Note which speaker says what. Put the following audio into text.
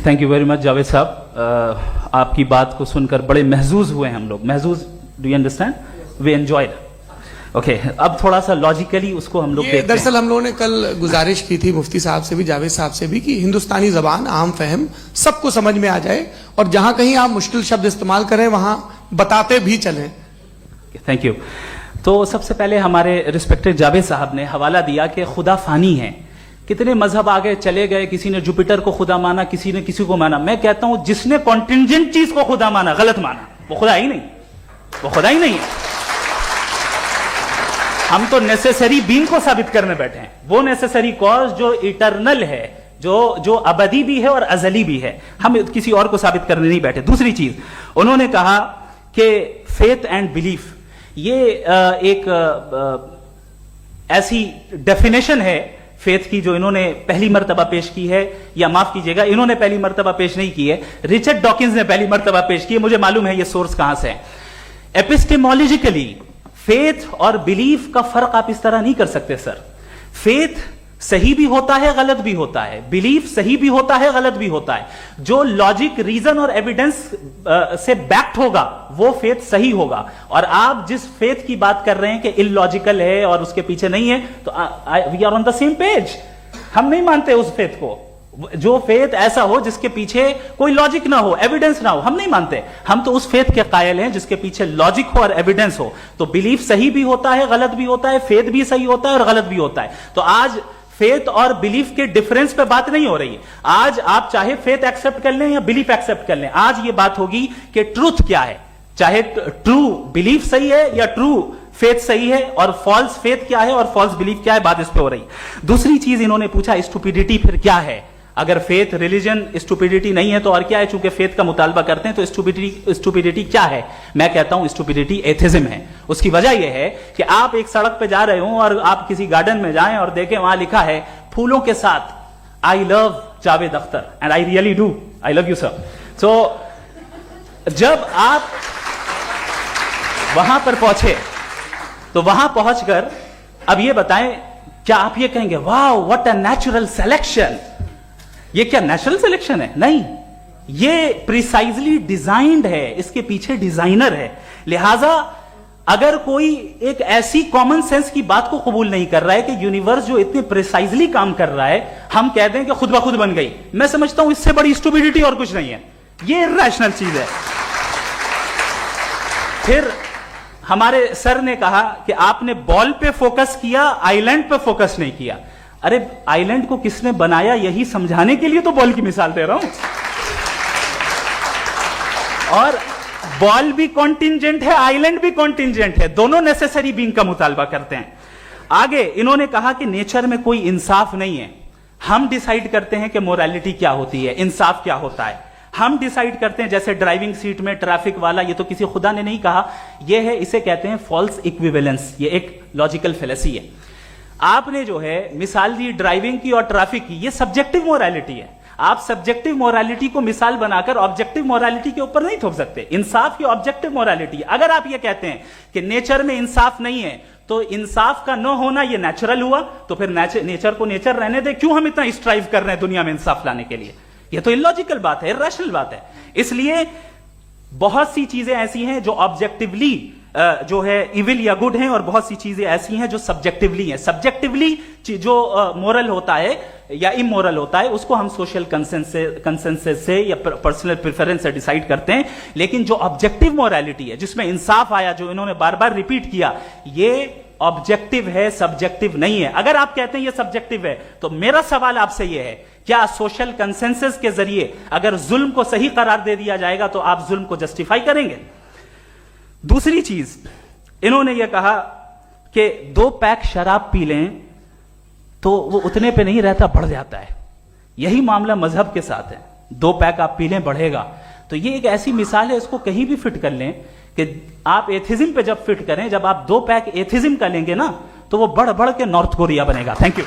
Speaker 1: Thank you very much Javed साहब, आपकी बात को सुनकर बड़े महजूज हुए हम लोग. महजूज, do you understand? We enjoyed. Okay, अब थोड़ा सा लॉजिकली उसको हम लोग देखते हैं.
Speaker 2: दरअसल हम लोगों ने कल गुजारिश की थी मुफ्ती साहब से भी, जावेद साहब से भी, कि हिंदुस्तानी जबान आम फहम सबको समझ में आ जाए और जहां कहीं आप मुश्किल शब्द इस्तेमाल करें वहां बताते भी चलें.
Speaker 1: Thank you. तो सबसे पहले हमारे रिस्पेक्टेड जावेद साहब ने हवाला दिया कि खुदा फानी है. कितने मजहब आगे चले गए, किसी ने जुपिटर को खुदा माना, किसी ने किसी को माना. मैं कहता हूं जिसने कॉन्टिंजेंट चीज को खुदा माना, गलत माना, वो खुदा ही नहीं, वो खुदा ही नहीं है. हम तो नेसेसरी बीइंग को साबित करने बैठे हैं, वो नेसेसरी कॉज जो इटरनल है, जो अबदी भी है और अजली भी है. हम किसी और को साबित करने नहीं बैठे. दूसरी चीज उन्होंने कहा कि फेथ एंड बिलीफ, ये एक ऐसी डेफिनेशन है फेथ की जो इन्होंने पहली मर्तबा पेश की है, या माफ कीजिएगा इन्होंने पहली मर्तबा पेश नहीं की है, रिचर्ड डॉकिंस ने पहली मर्तबा पेश की है. मुझे मालूम है ये सोर्स कहां से है. एपिस्टेमोलॉजिकली फेथ और बिलीफ का फर्क आप इस तरह नहीं कर सकते सर. फेथ सही भी होता है, गलत भी होता है. बिलीफ सही भी होता है, गलत भी होता है. जो लॉजिक, रीजन और एविडेंस से बैक्ड होगा वो फेथ सही होगा. और आप जिस फेथ की बात कर रहे हैं कि इलॉजिकल है और उसके पीछे नहीं है, तो we are on the same page. हम नहीं मानते उस फेथ को. जो फेथ ऐसा हो जिसके पीछे कोई लॉजिक ना हो, एविडेंस ना हो, हम नहीं मानते. हम तो उस फेथ के कायल हैं जिसके पीछे लॉजिक हो और एविडेंस हो. तो बिलीफ सही भी होता है, गलत भी होता है, फेथ भी सही होता है और गलत भी होता है. तो आज फेथ और बिलीफ के डिफरेंस पे बात नहीं हो रही है. आज आप चाहे फेथ एक्सेप्ट कर लें या बिलीफ एक्सेप्ट कर लें, आज ये बात होगी कि ट्रूथ क्या है. चाहे ट्रू बिलीफ सही है या ट्रू फेथ सही है, और फॉल्स फेथ क्या है और फॉल्स बिलीफ क्या है, बात इस पे हो रही. दूसरी चीज इन्होंने पूछा स्टुपिडिटी फिर क्या है. अगर फेथ, रिलीजन स्टुपिडिटी नहीं है तो और क्या है. चूंकि फेथ का मुतालबा करते हैं तो स्टुपिडिटी क्या है. मैं कहता हूं स्टुपिडिटी एथिज्म है. उसकी वजह यह है कि आप एक सड़क पे जा रहे हो और आप किसी गार्डन में जाएं और देखें वहां लिखा है फूलों के साथ, I love Javed Akhtar, and I really do, I love you sir. So जब आप वहां पर पहुंचे तो वहां पहुंचकर अब ये बताएं, क्या आप ये कहेंगे वाह व्हाट अ नेचुरल सिलेक्शन, ये क्या नेचुरल सिलेक्शन है? नहीं, ये प्रिसाइजली डिजाइंड है, इसके पीछे डिजाइनर है. लिहाजा अगर कोई एक ऐसी कॉमन सेंस की बात को कबूल नहीं कर रहा है कि यूनिवर्स जो इतने प्रिसाइजली काम कर रहा है, हम कह दें कि खुद ब खुद बन गई, मैं समझता हूं इससे बड़ी स्टुपिडिटी और कुछ नहीं है. ये इरैशनल चीज है. फिर हमारे सर ने कहा कि आपने बॉल पे फोकस किया, आइलैंड पे फोकस नहीं किया. अरे आइलैंड को किसने बनाया यही समझाने के लिए तो बॉल की मिसाल दे रहा हूं. और बॉल भी कॉन्टिंजेंट है, आइलैंड भी कॉन्टिंजेंट है, दोनों नेसेसरी बीइंग का मुतालबा करते हैं. आगे इन्होंने कहा कि नेचर में कोई इंसाफ नहीं है. हम डिसाइड करते हैं कि मोरालिटी क्या होती है, इंसाफ क्या होता है. हम डिसाइड करते हैं, जैसे ड्राइविंग सीट में ट्रैफिक वाला, ये तो किसी खुदा ने नहीं कहा, ये है, इसे कहते हैं फॉल्स इक्विवेलेंस. ये एक लॉजिकल फेलेसी है. आपने जो है मिसाल दी ड्राइविंग की और ट्रैफिक की, ये सब्जेक्टिव मोरालिटी है. आप सब्जेक्टिव मोरालिटी को मिसाल बनाकर ऑब्जेक्टिव मोरालिटी के ऊपर नहीं थोप सकते. इंसाफ की ऑब्जेक्टिव मोरालिटी. अगर आप ये कहते हैं कि नेचर में इंसाफ नहीं है तो इंसाफ का न होना ये नेचुरल हुआ, तो फिर नेचर को नेचर रहने दे. क्यों हम इतना स्ट्राइव कर रहे हैं दुनिया में इंसाफ लाने के लिए? ये तो इलॉजिकल बात है, इरैशनल बात है. इसलिए बहुत सी चीजें ऐसी हैं जो ऑब्जेक्टिवली जो है इविल या गुड हैं, और बहुत सी चीजें ऐसी हैं जो सब्जेक्टिवली हैं. सब्जेक्टिवली जो मोरल होता है या इमोरल होता है उसको हम सोशल कंसेंसस से या पर्सनल प्रेफरेंस से डिसाइड करते हैं. लेकिन जो ऑब्जेक्टिव मोरालिटी है जिसमें इंसाफ आया, जो इन्होंने बार बार रिपीट किया, ये ऑब्जेक्टिव है, सब्जेक्टिव नहीं है. अगर आप कहते हैं ये सब्जेक्टिव है तो मेरा सवाल आपसे ये है, क्या सोशल कंसेंसस के जरिए अगर जुल्म को सही करार दे दिया जाएगा तो आप जुल्म को जस्टिफाई करेंगे? दूसरी चीज इन्होंने यह कहा कि 2 पैक शराब पी लें तो वो उतने पे नहीं रहता, बढ़ जाता है. यही मामला मजहब के साथ है. 2 पैक आप पी लें बढ़ेगा. तो ये एक ऐसी मिसाल है, इसको कहीं भी फिट कर लें कि आप एथिज्म पे जब फिट करें, जब आप 2 पैक एथिज्म का लेंगे ना तो वो बढ़ बढ़ के नॉर्थ कोरिया बनेगा. Thank you.